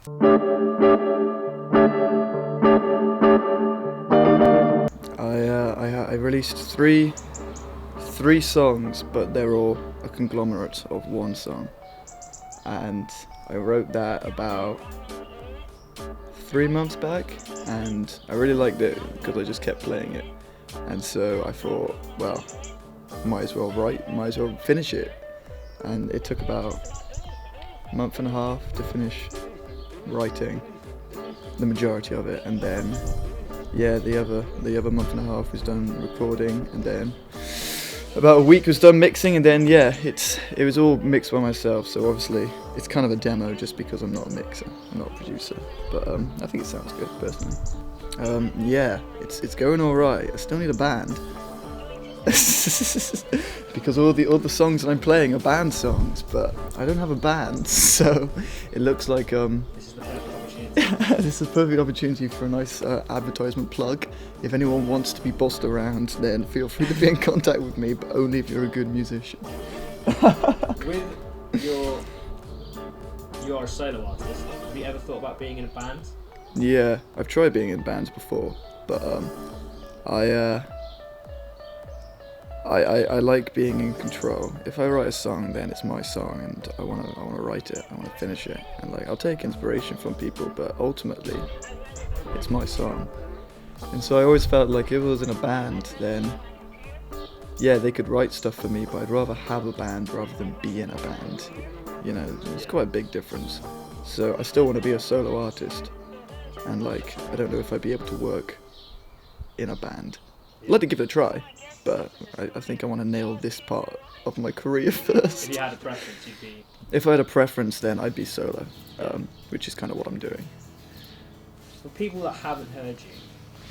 I released three songs, but they're all a conglomerate of one song. And I wrote that about 3 months back, and I really liked it because I just kept playing it. And so I thought, well, might as well finish it. And it took about a month and a half to finish writing the majority of it, and then the other month and a half was done recording, and then about a week was done mixing, and then it was all mixed by myself. So obviously it's kind of a demo just because I'm not a mixer, I'm not a producer, but I think it sounds good personally. It's going all right. I still need a band because all the songs that I'm playing are band songs, but I don't have a band, so it looks like this is a perfect opportunity for a nice advertisement plug. If anyone wants to be bossed around, then feel free to be in contact with me, but only if you're a good musician. You are a solo artist. Have you ever thought about being in a band? Yeah, I've tried being in bands before, but I like being in control. If I write a song, then it's my song, and I wanna write it. I wanna finish it, and I'll take inspiration from people, but ultimately, it's my song. And so I always felt like if I was in a band, then they could write stuff for me, but I'd rather have a band rather than be in a band. It's quite a big difference. So I still want to be a solo artist, and I don't know if I'd be able to work in a band. I'd like to give it a try, but I think I want to nail this part of my career first. If you had a preference, you'd be... If I had a preference, then I'd be solo, which is kind of what I'm doing. For people that haven't heard you,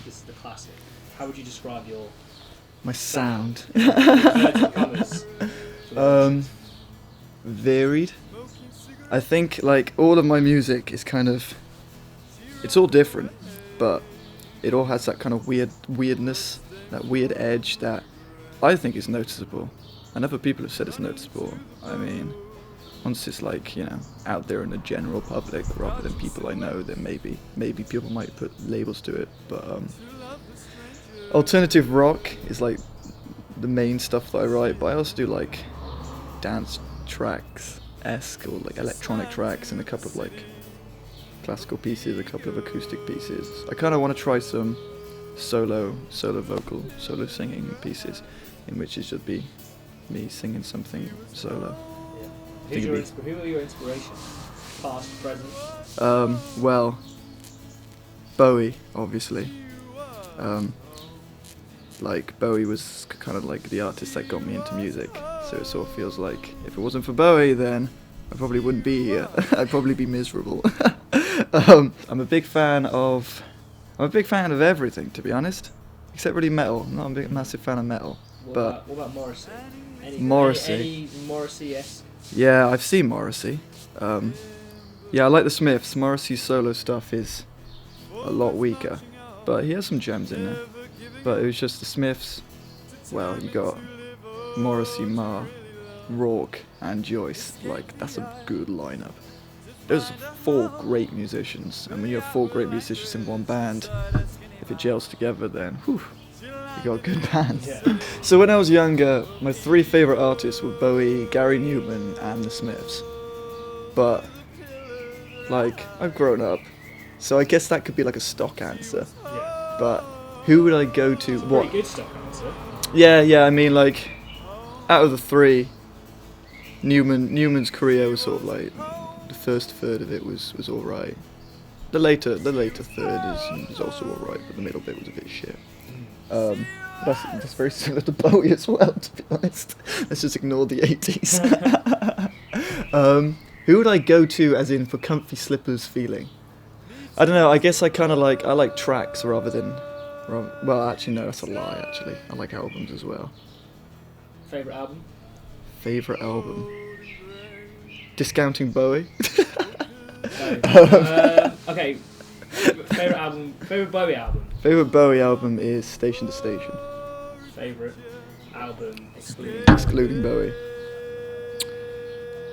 this is the classic. How would you describe my sound? Varied. I think all of my music is it's all different, but it all has that kind of weirdness, that weird edge that I think is noticeable, and other people have said it's noticeable. I mean, once it's out there in the general public rather than people I know, then maybe people might put labels to it. But alternative rock is the main stuff that I write, but I also do dance tracks-esque or electronic tracks, and a couple of classical pieces, a couple of acoustic pieces. I kind of want to try some solo vocal, solo singing pieces, in which it should be me singing something solo. Who are your inspirations? Past, present? Well, Bowie, obviously. Bowie was kind of the artist that got me into music, so it sort of feels like if it wasn't for Bowie, then I probably wouldn't be here. I'd probably be miserable. I'm a big fan of everything, to be honest, except really metal. I'm not a massive fan of metal. What about Morrissey? Morrissey? Any Morrissey-esque? Yeah, I've seen Morrissey. I like the Smiths. Morrissey's solo stuff is a lot weaker, but he has some gems in there. But it was just the Smiths. Well, you got Morrissey, Marr, Rourke, and Joyce. That's a good lineup. Those are 4 great musicians, and when you have 4 great musicians in one band, if it gels together, then you got a good band. Yeah. So when I was younger, my 3 favourite artists were Bowie, Gary Newman, and the Smiths. But I've grown up, so I guess that could be a stock answer. Yeah. But who would I go to? It's a pretty good stock answer. Yeah. I mean, out of the 3, Newman's career was sort of the first third of it was all right. The later third is also all right, but the middle bit was a bit shit. That's very similar to Bowie as well, to be honest. Let's just ignore the 80s. Who would I go to, as in for comfy slippers feeling? I don't know. I guess I kind of I like tracks rather than. Well, actually, no, that's a lie. Actually, I like albums as well. Favorite album? Favorite album? Discounting Bowie. Okay. Favorite album. Favorite Bowie album. Favorite Bowie album is Station to Station. Favorite album excluding Bowie.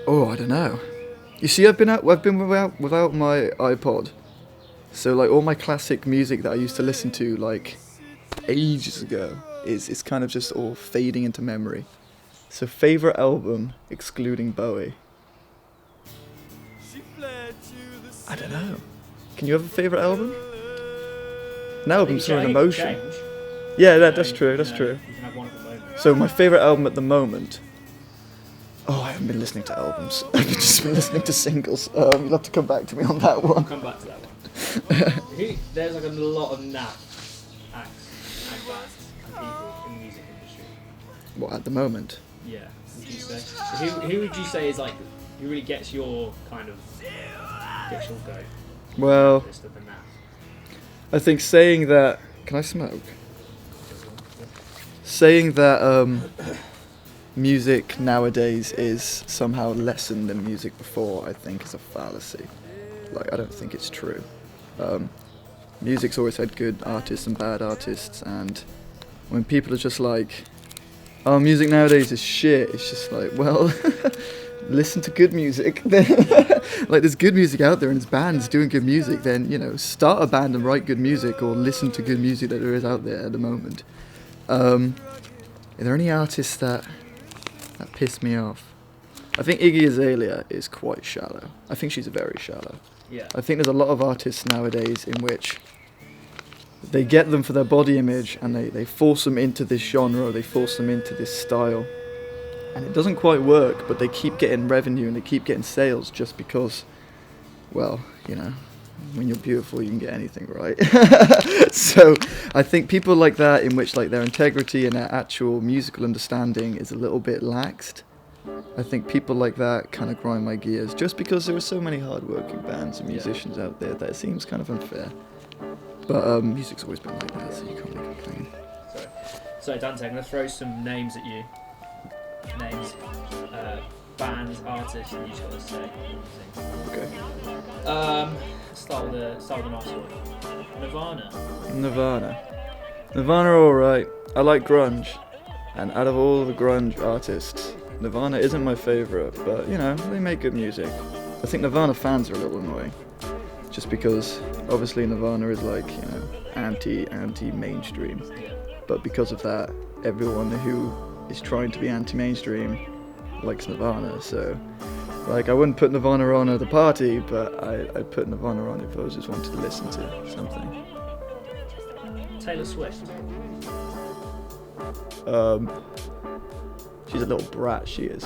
Oh, I don't know. You see, I've been without my iPod, so like all my classic music that I used to listen to like ages ago is kind of just all fading into memory. So favorite album excluding Bowie. I don't know. Can you have a favorite album? An album's an emotion. Change. Yeah, that's true. That's true. You can have one at the moment. So my favorite album at the moment. Oh, I haven't been listening to albums. I've just been listening to singles. You'll have to come back to me on that We'll one. come back to that one. There's like a lot of naff acts and bands and people in the music industry. What, at the moment? Yeah, would you say? Who would you say is like who really gets your kind of go? Well, List of the naff. I think saying that. Can I smoke? Saying that music nowadays is somehow lesser than music before, I think, is a fallacy. Like, I don't think it's true. Music's always had good artists and bad artists, and when people are just like, "Oh, music nowadays is shit," it's just like, well, listen to good music. Like, there's good music out there and there's bands doing good music, then, you know, start a band and write good music, or listen to good music that there is out there at the moment. Are there any artists that piss me off? I think Iggy Azalea is quite shallow. I think she's very shallow. Yeah. I think there's a lot of artists nowadays in which they get them for their body image and they force them into this genre, they force them into this style. And it doesn't quite work, but they keep getting revenue and they keep getting sales just because, well, you know, when you're beautiful you can get anything, right? So I think people like that, in which like their integrity and their actual musical understanding is a little bit laxed, I think people like that kind of grind my gears, just because there are so many hard-working bands and musicians out there that it seems kind of unfair. But music's always been like that, so you can't really complain. So Dante, I'm going to throw some names at you. Names, bands, artists, and you just got to say what you think. Okay. Start with a nice one. Nirvana. Nirvana are alright. I like grunge. And out of all the grunge artists, Nirvana isn't my favourite, but, you know, they make good music. I think Nirvana fans are a little annoying. Just because, obviously, Nirvana is like, you know, anti-mainstream. But because of that, everyone who is trying to be anti-mainstream likes Nirvana, so like I wouldn't put Nirvana on at the party, but I'd put Nirvana on if I was just wanted to listen to something. Taylor Swift. She's a little brat, she is.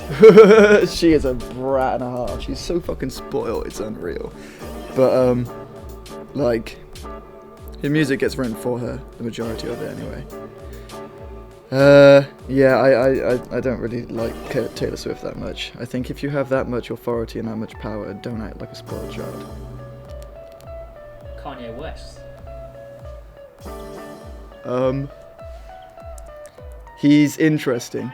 She is a brat and a half. She's so fucking spoiled, it's unreal. But like, her music gets written for her, the majority of it anyway. Yeah, I don't really like Taylor Swift that much. I think if you have that much authority and that much power, don't act like a spoiled child. Kanye West. He's interesting.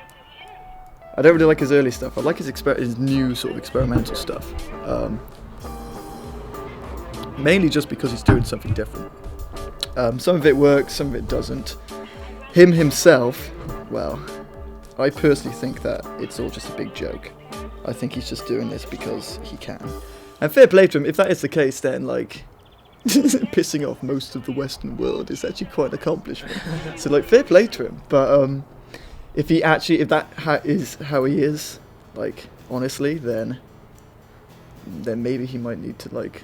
I don't really like his early stuff. I like his new sort of experimental stuff. Mainly just because he's doing something different. Some of it works, some of it doesn't. Himself, well, I personally think that it's all just a big joke. I think he's just doing this because he can. And fair play to him. If that is the case, then like pissing off most of the Western world is actually quite an accomplishment. So like, fair play to him. But if that is how he is, like honestly, then maybe he might need to like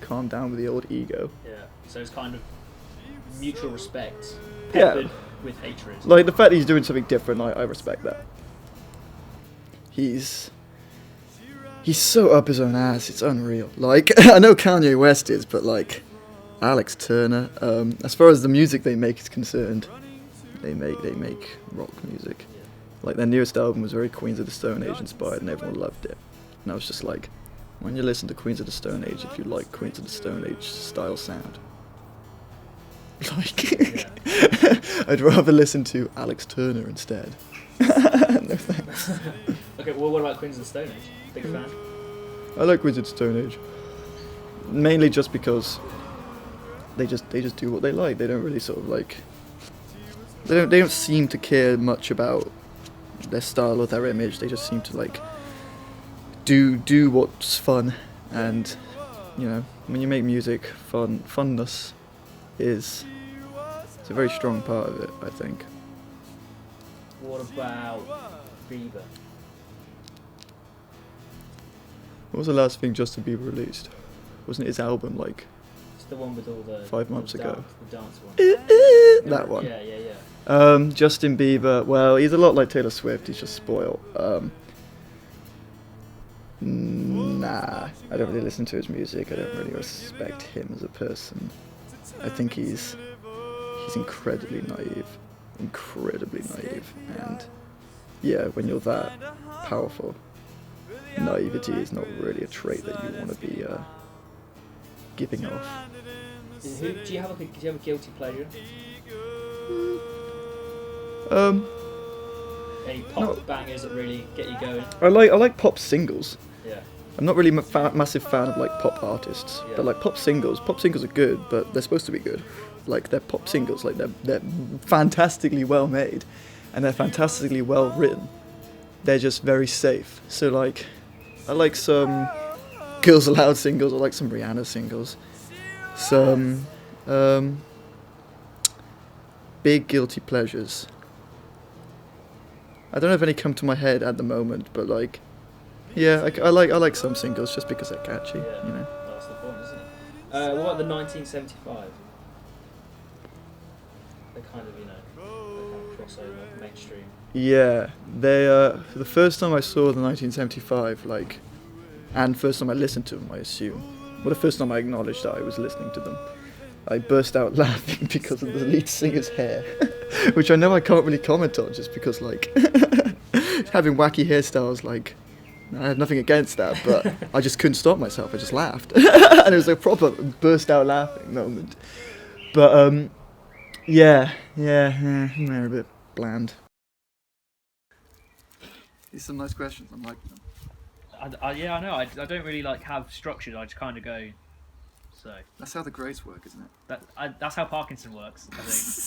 calm down with the old ego. Yeah. So it's kind of mutual respect. Yeah. With hatred. Like, the fact that he's doing something different, I respect that. He's so up his own ass, it's unreal. Like, I know Kanye West is, but like, Alex Turner, as far as the music they make is concerned, they make rock music. Like, their newest album was very Queens of the Stone Age inspired, and everyone loved it. And I was just like, when you listen to Queens of the Stone Age, if you like Queens of the Stone Age style sound, like, I'd rather listen to Alex Turner instead. No thanks. Okay, well, what about Queens of the Stone Age? Big fan? I like Queens of the Stone Age. Mainly just because they just do what they like. They don't really sort of like, they don't seem to care much about their style or their image. They just seem to like do what's fun, and you know, when you make music, funness is it's a very strong part of it, I think. What about Bieber? What was the last thing Justin Bieber released? Wasn't it his album like It's the one with all the 5 months the ago? The dance one. That one? Yeah. Justin Bieber, well, he's a lot like Taylor Swift, he's just spoiled. Nah, I don't really listen to his music, I don't really respect him as a person. I think he's incredibly naive, and yeah, when you're that powerful, naivety is not really a trait that you want to be giving off. Do you have a guilty pleasure? Any pop No. bangers that really get you going? I like pop singles. Yeah. I'm not really a massive fan of like pop artists, Yeah. but like pop singles are good, but they're supposed to be good. Like they're pop singles, like they're fantastically well made, and they're fantastically well written. They're just very safe. So like, I like some Girls Aloud singles, I like some Rihanna singles, some big guilty pleasures. I don't know if any come to my head at the moment, but like, yeah, I like some singles just because they're catchy, Yeah. you know. That's the point, isn't it? What about the 1975? They kind of, they kind of crossover, mainstream. Yeah, they the first time I saw the 1975, like, and first time I listened to them, I assume. Well, the first time I acknowledged that I was listening to them, I burst out laughing because of the lead singer's hair, which I know I can't really comment on just because, like, having wacky hairstyles, like, I had nothing against that, but I just couldn't stop myself. I just laughed, and it was a proper burst out laughing moment. But yeah, they're a bit bland. These are some nice questions. I'm liking them. Yeah, I know. I don't really like have structured. I just kind of go. So That's how the grades work, isn't it? that's how Parkinson works. I think.